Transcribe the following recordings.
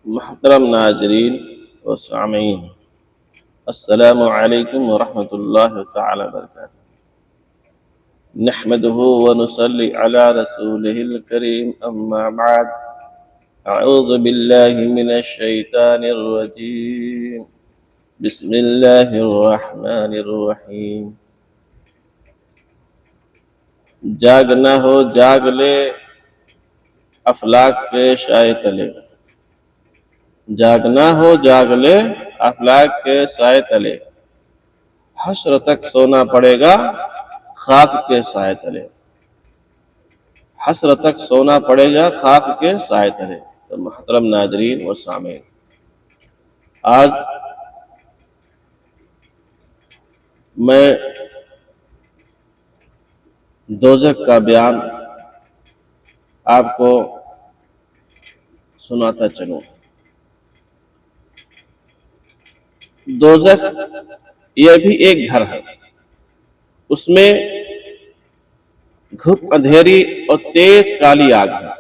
محترم ناظرین و سامعین، السلام علیکم ورحمۃ اللہ تعالی وبرکاتہ۔ نحمده ونصلي على رسوله الكريم، اما بعد، اعوذ باللہ من الشیطان الرجیم، بسم اللہ الرحمن الرحیم۔ جاگنا ہو جاگ لے افلاک کے شائے تلے، جاگنا ہو جاگ لے افلاک کے سائے تلے، حشر تک سونا پڑے گا خاک کے سائے تلے، حشر تک سونا پڑے گا خاک کے سائے تلے۔ تو محترم ناظرین و سامعین، آج میں دوزخ کا بیان آپ کو سناتا چلوں۔ دوزخ یہ بھی ایک گھر ہے، اس میں گھپ اندھیری اور تیز کالی آگ ہے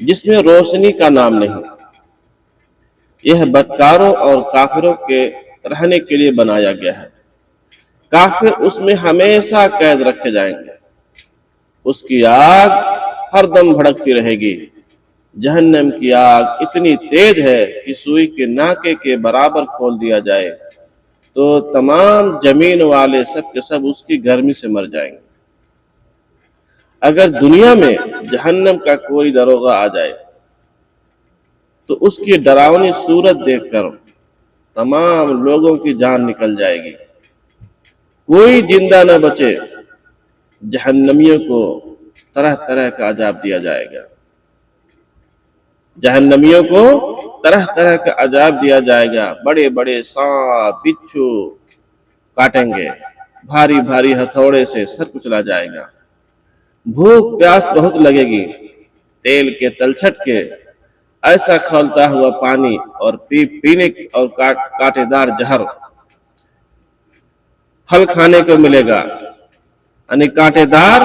جس میں روشنی کا نام نہیں۔ یہ بدکاروں اور کافروں کے رہنے کے لیے بنایا گیا ہے۔ کافر اس میں ہمیشہ قید رکھے جائیں گے، اس کی آگ ہر دم بھڑکتی رہے گی۔ جہنم کی آگ اتنی تیز ہے کہ سوئی کے ناکے کے برابر کھول دیا جائے تو تمام زمین والے سب کے سب اس کی گرمی سے مر جائیں گے۔ اگر دنیا میں جہنم کا کوئی داروغہ آ جائے تو اس کی ڈراؤنی صورت دیکھ کر تمام لوگوں کی جان نکل جائے گی، کوئی زندہ نہ بچے۔ جہنمیوں کو طرح طرح کا عذاب دیا جائے گا، جہنمیوں کو طرح طرح کا عذاب دیا جائے گا۔ بڑے بڑے سانپ بچھو کاٹیں گے، بھاری بھاری ہتھوڑے سے سر کچلا جائے گا۔ بھوک پیاس بہت لگے گی، تیل کے تلچھٹ کے ایسا کھولتا ہوا پانی اور پینے اور کانٹے دار زہر پھل کھانے کو ملے گا، یعنی کانٹے دار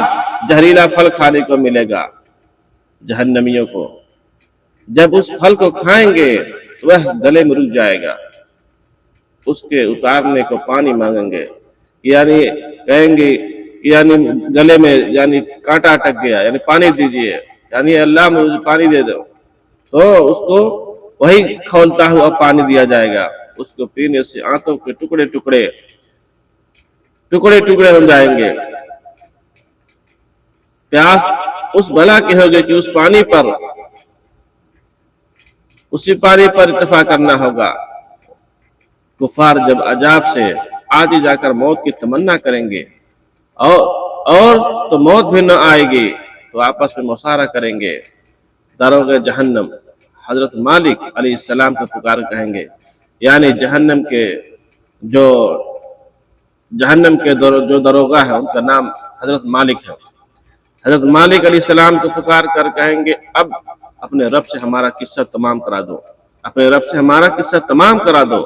زہریلا پھل کھانے کو ملے گا جہنمیوں کو۔ جب اس پھل کو کھائیں گے تو وہ گلے میں رک جائے گا، اس کے اتارنے کو پانی مانگیں گے، یعنی کہیں گے یعنی گلے میں یعنی کانٹا اٹک گیا، یعنی پانی دیجئے، یعنی اللہ مجھے پانی دے دو، تو اس کو وہی کھولتا ہوا پانی دیا جائے گا۔ اس کو پینے سے آنتوں کے ٹکڑے ٹکڑے ہو جائیں گے۔ پیاس اس بلا کی ہوگی کہ اسی پانی پر اتفاق کرنا ہوگا۔ کفار جب عذاب سے آج جا کر موت کی تمنا کریں گے اور تو موت بھی نہ آئے گی تو آپس میں مشاورہ کریں گے۔ داروغ جہنم حضرت مالک علیہ السلام کو پکار کہیں گے، یعنی جہنم کے جو داروغہ ہے ان کا نام حضرت مالک ہے۔ حضرت مالک علیہ السلام کو پکار کر کہیں گے، اب اپنے رب سے ہمارا قصہ تمام کرا دو، اپنے رب سے ہمارا قصہ تمام کرا دو۔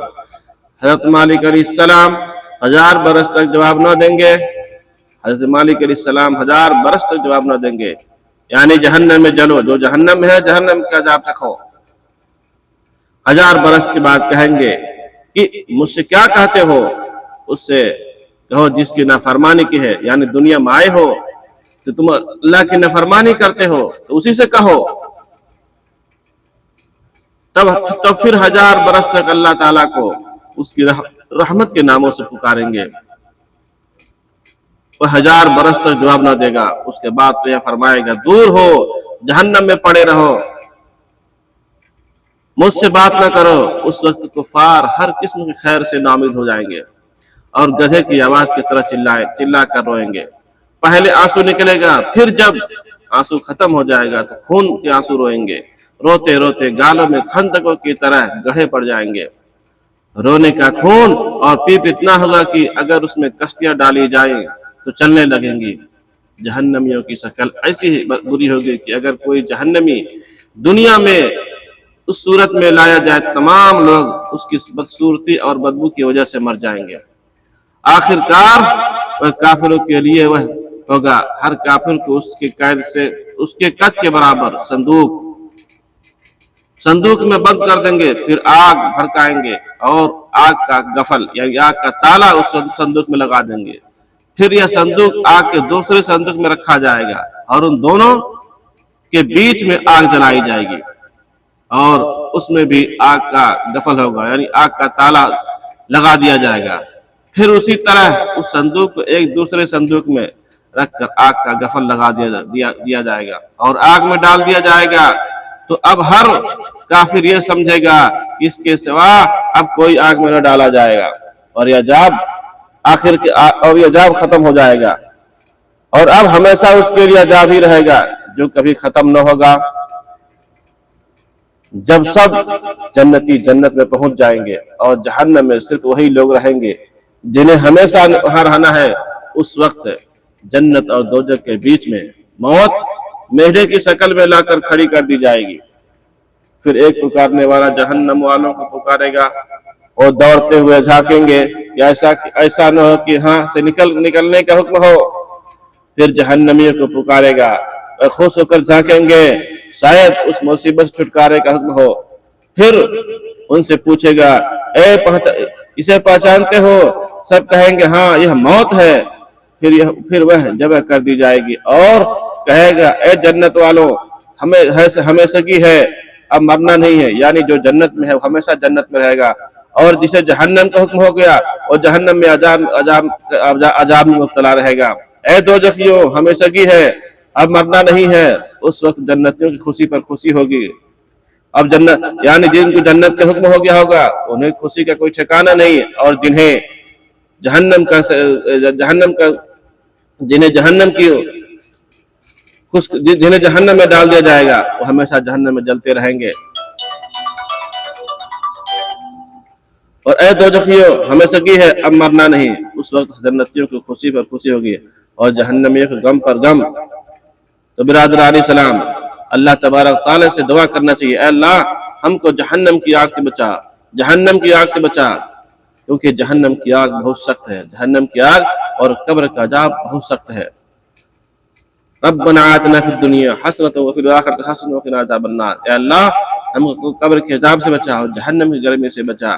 حضرت مالک علیہ السلام 1000 برس تک جواب نہ دیں گے، حضرت مالک علیہ السلام 1000 برس تک جواب نہ دیں گے، یعنی جہنم میں جلو، جو جہنم ہے جہنم کا عذاب چکھو۔ 1000 برس کے بعد کہیں گے کہ مجھ سے کیا کہتے ہو؟ اس سے کہو جس کی نافرمانی کی ہے، یعنی دنیا میں آئے ہو تو تم اللہ کی نافرمانی کرتے ہو تو اسی سے کہو۔ تب پھر 1000 برس تک اللہ تعالیٰ کو اس کی رحمت کے ناموں سے پکاریں گے، وہ 1000 برس تک جواب نہ دے گا۔ اس کے بعد تو یہ فرمائے گا، دور ہو، جہنم میں پڑے رہو، مجھ سے بات نہ کرو۔ اس وقت کفار ہر قسم کی خیر سے ناامید ہو جائیں گے اور گدھے کی آواز کی طرح چلا کر روئیں گے۔ پہلے آنسو نکلے گا، پھر جب آنسو ختم ہو جائے گا تو خون کے آنسو روئیں گے، روتے روتے گالوں میں خندقوں کی طرح گڑھے پڑ جائیں گے۔ رونے کا خون اور پیپ اتنا ہوگا کہ اگر اس میں کشتیاں ڈالی جائیں تو چلنے لگیں گی۔ جہنمیوں کی شکل ایسی بری ہوگی کہ اگر کوئی جہنمی دنیا میں اس صورت میں لایا جائے تمام لوگ اس کی بدصورتی اور بدبو کی وجہ سے مر جائیں گے۔ آخر کار وہ کافروں کے لیے وہ ہوگا، ہر کافر کو اس کے قد کے برابر صندوق میں بند کر دیں گے، پھر آگ بھڑکائیں گے اور آگ کا غفل یعنی آگ کا تالا اس صندوق میں لگا دیں گے، پھر یہ صندوق آگ کے دوسرے صندوق میں رکھا جائے گا اور ان دونوں کے بیچ میں آگ جلائی جائے گی اور اس میں بھی آگ کا غفل ہوگا یعنی آگ کا تالا لگا دیا جائے گا، پھر اسی طرح اس صندوق کو ایک دوسرے صندوق میں رکھ کر آگ کا غفل لگا دیا جائے گا اور آگ میں ڈال دیا جائے گا۔ تو اب ہر کافر یہ سمجھے گا اس کے سوا اب کوئی آگ میں نہ ڈالا جائے گا اور یہ عذاب ختم ہو جائے گا اور اب ہمیشہ اس کے لیے عذاب ہی رہے گا جو کبھی ختم نہ ہوگا۔ جب سب جنتی جنت میں پہنچ جائیں گے اور جہنم میں صرف وہی لوگ رہیں گے جنہیں ہمیشہ وہاں رہنا ہے، اس وقت جنت اور دوزخ کے بیچ میں موت میڈے کی شکل میں لا کر کھڑی کر دی جائے گی، پھر ایک پکارنے والا جہنم والوں کو پکارے گا اور دوڑتے ہوئے جھانکیں گے کہ ایسا نہ ہو کہ ہاں سے نکلنے کا حکم ہو، پھر جہنمیوں کو پکارے گا اور خوش ہو کر جھانکیں گے شاید اس مصیبت سے چھٹکارے کا حکم ہو، پھر ان سے پوچھے گا اسے پہچانتے ہو؟ سب کہیں گے ہاں یہ موت ہے، پھر وہ جبع کر دی جائے گی اور کہے گا اے جنت والوں ہمیشگی ہے، اب مرنا نہیں ہے، یعنی جو جنت میں ہے وہ ہمیشہ جنت میں رہے گا، اور جسے جہنم کا حکم ہو گیا اور جہنم میں عذاب میں مبتلا رہے گا۔ اے دوزخیوں ہمیشگی ہے، اب مرنا نہیں ہے، اس وقت جنتیوں کی خوشی پر خوشی ہوگی۔ اب جنت یعنی جن کو جنت کا حکم ہو گیا ہوگا انہیں خوشی کا کوئی ٹھکانہ نہیں، اور جنہیں جہنم میں ڈال دیا جائے گا وہ ہمیشہ جہنم میں جلتے رہیں گے۔ اور اے دوزخیوں ہمیشگی ہے، اب مرنا نہیں، اس وقت جنتیوں کو خوشی پر خوشی ہوگی اور جہنمیوں کو غم پر غم۔ تو برادران اسلام، اللہ تبارک تعالیٰ سے دعا کرنا چاہیے، اے اللہ ہم کو جہنم کی آگ سے بچا، جہنم کی آگ سے بچا، کیونکہ جہنم کی آگ بہت سخت ہے، جہنم کی آگ اور قبر کا عذاب بہت سخت ہے۔ ربنا آتنا فی الدنیا حسنۃ وفی الآخرۃ حسنۃ وقنا عذاب النار، اے اللہ ہم کو قبر کے عذاب سے بچا اور جہنم کی گرمی سے بچا۔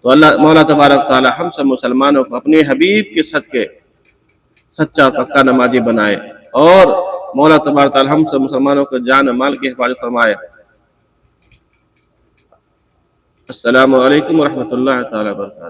تو اللہ مولا تبارک تعالیٰ ہم سب مسلمانوں کو اپنے حبیب کے صدقے سچا پکا نمازی بنائے، اور مولا تبارک تعالیٰ ہم سب مسلمانوں کو جان و مال کی حفاظت فرمائے۔ السلام علیکم ورحمۃ اللہ تعالیٰ وبرکاتہ۔